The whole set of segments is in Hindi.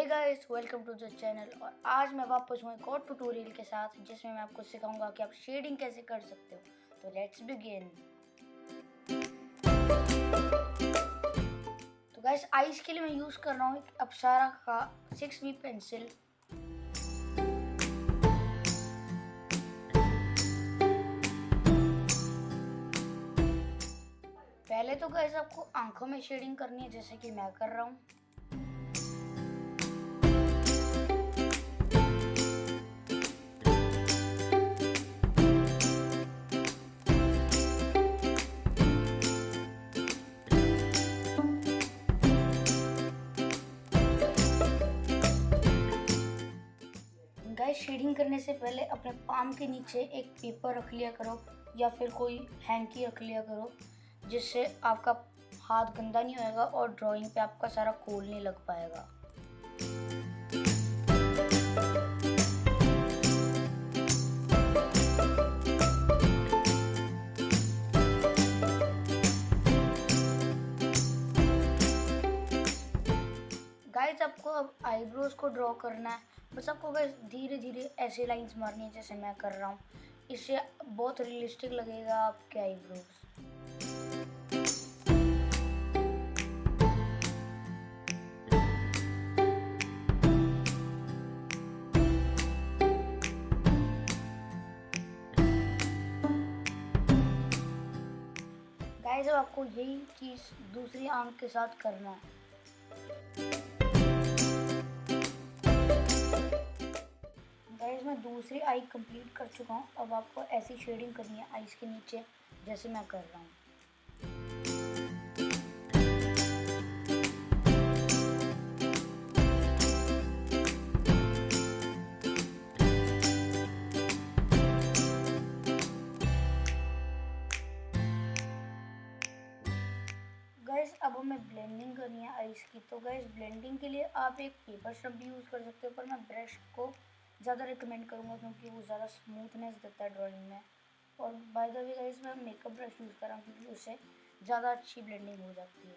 Guys, welcome to the channel. और आज मैं वापस हूँ एक और ट्यूटोरियल के साथ जिसमें मैं आपको सिखाऊंगा कि आप शेडिंग कैसे कर सकते हो। तो लेट्स बिगिन। तो गाइस, आइज के लिए मैं यूज़ कर रहा हूँ एक अप्सरा का 6B पेंसिल। पहले तो गाइस आपको आंखों में शेडिंग करनी है, जैसे कि मैं कर रहा हूँ। गाइस, शेडिंग करने से पहले अपने पाम के नीचे एक पेपर रख लिया करो या फिर कोई हैंकी रख लिया करो, जिससे आपका हाथ गंदा नहीं होएगा और ड्राइंग पे आपका सारा कोल नहीं लग पाएगा। गाइस, आपको अब आईब्रोज को ड्रॉ करना है। बस आपको गाइस धीरे धीरे ऐसे लाइंस मारनी है जैसे मैं कर रहा हूँ। इससे बहुत रियलिस्टिक लगेगा आपके आईब्रोज। गाइस, अब आपको यही चीज़ दूसरी आंख के साथ करना है। गाइस, मैं दूसरी आई कंप्लीट कर चुका हूँ। अब आपको ऐसी शेडिंग करनी है आईज के नीचे जैसे मैं कर रहा हूँ। गाइस, अब हमें ब्लेंडिंग करनी है आईज की। तो गाइस, ब्लेंडिंग के लिए आप एक पेपर स्टम्प भी यूज़ कर सकते हो, पर मैं ब्रश को ज़्यादा रिकमेंड करूँगा क्योंकि वो ज़्यादा स्मूथनेस देता है ड्राइंग में। और बाय द वे गाइस, मैं मेकअप ब्रश यूज़ कर रहा हूँ क्योंकि उससे ज़्यादा अच्छी ब्लेंडिंग हो जाती है।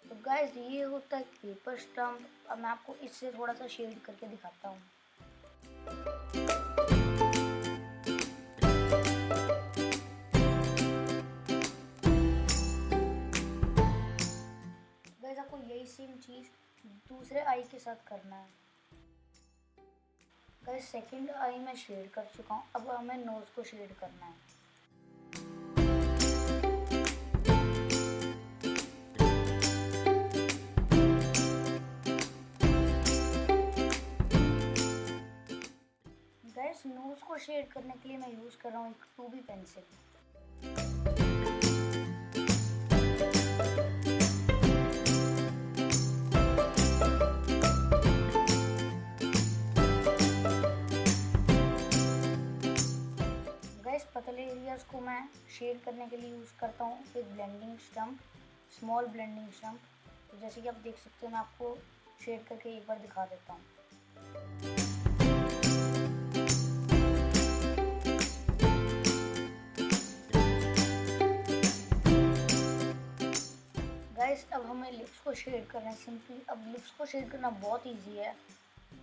तो गाइस, ये होता है पेपर स्टम्प। अब मैं आपको इससे थोड़ा सा शेड करके दिखाता हूँ। गाइस, आपको यही सेम चीज़ दूसरे आई के साथ करना है। गाइस, सेकंड आई मैं शेड कर चुका हूँ। अब हमें नोज को शेड करना है। गाइस, नोज को शेड करने के लिए मैं यूज़ कर रहा हूँ एक 2B पेंसिल। गाइस, पतले एरियाज को मैं शेड करने के लिए यूज़ करता हूँ एक blending stump, small blending stump. तो जैसे कि आप देख सकते हो, मैं आपको शेड करके एक बार दिखा देता हूँ। गाइस, अब हमें लिप्स को शेड करना है सिंपली। अब लिप्स को शेड करना बहुत इजी है,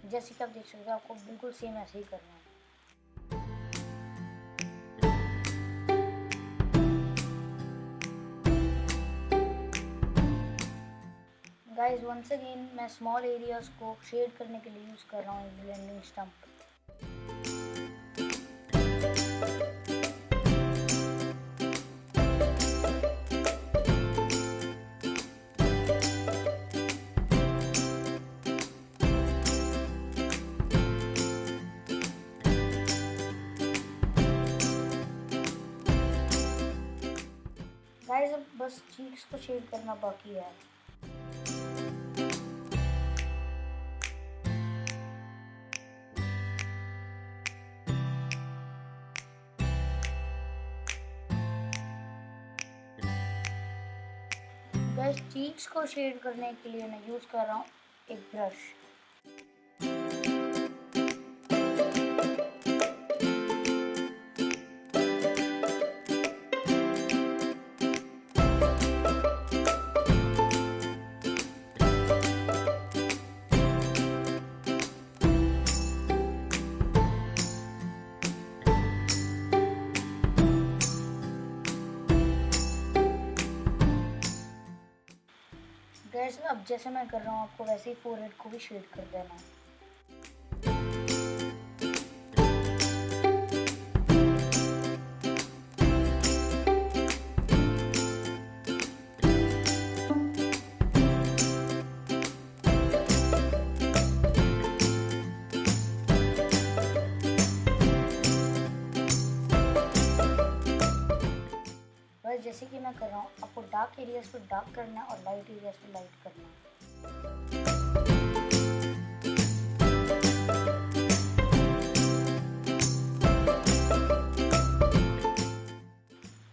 जैसे कि आप देख सकते हो। आपको बिल्कुल सेम ऐसे ही करना है। गाइस, वंस अगेन मैं स्मॉल एरियाज को शेड करने के लिए यूज़ कर रहा हूँ एक ब्लेंडिंग स्टम्प। गाइस, अब बस चीक्स को शेड करना बाकी है। गाइस, चीक्स को शेड करने के लिए मैं यूज़ कर रहा हूँ एक ब्रश। गाइस अब जैसे मैं कर रहा हूँ आपको वैसे ही फोरहेड को भी शेड कर देना है। जैसे कि मैं कर रहा हूँ आपको डार्क एरियाज पे डार्क करना है और लाइट एरियाज पे लाइट करना है।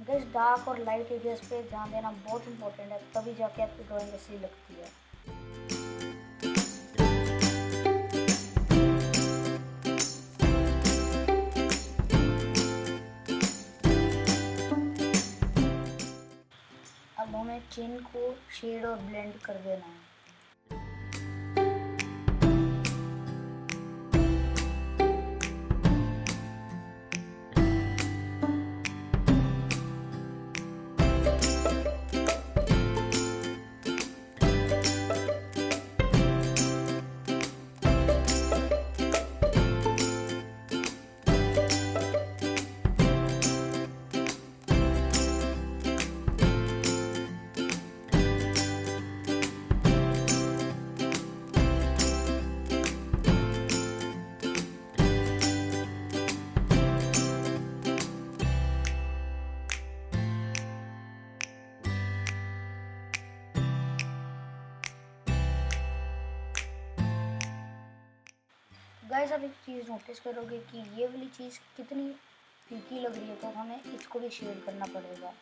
गाइस डार्क और लाइट एरियाज पे ध्यान देना बहुत इंपॉर्टेंट है, तभी जाके आपकी ड्राइंग असली लगती है। अब हमें चिन को शेड और ब्लेंड कर देना है। गाइस अब एक चीज़ नोटिस करोगे कि ये वाली चीज़ कितनी फीकी लग रही है, तो हमें इसको भी शेड करना पड़ेगा।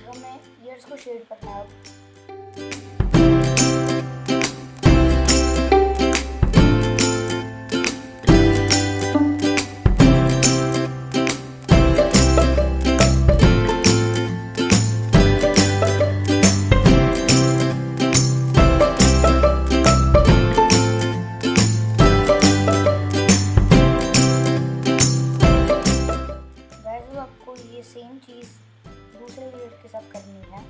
हमें ईयर्स को शेड करना है। आपको ये सेम चीज़ दूसरे ईयर के साथ करनी है।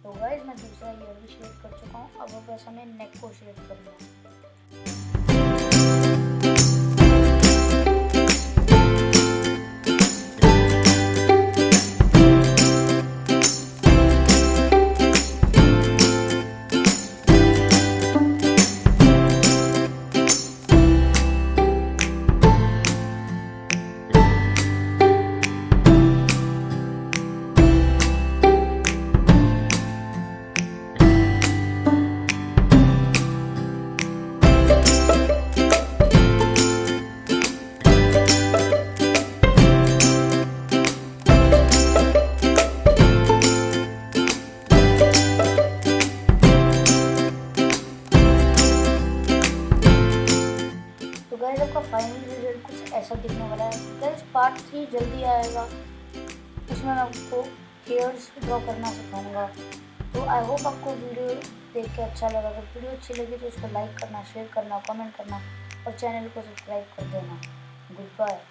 तो गाइस मैं दूसरा ईयर भी शेड कर चुका हूँ, अब बस हमें नेक को शेड करना है। गाइस आपका फाइनल रिजल्ट कुछ ऐसा दिखने वाला है। गाइस पार्ट 3 जल्दी आएगा, उसमें मैं आपको हेयर्स ड्रॉ करना सिखाऊंगा। तो आई होप आपको वीडियो देख के अच्छा लगा। अगर वीडियो अच्छी लगी तो उसको लाइक करना, शेयर करना, कमेंट करना और चैनल को सब्सक्राइब कर देना। Good bye.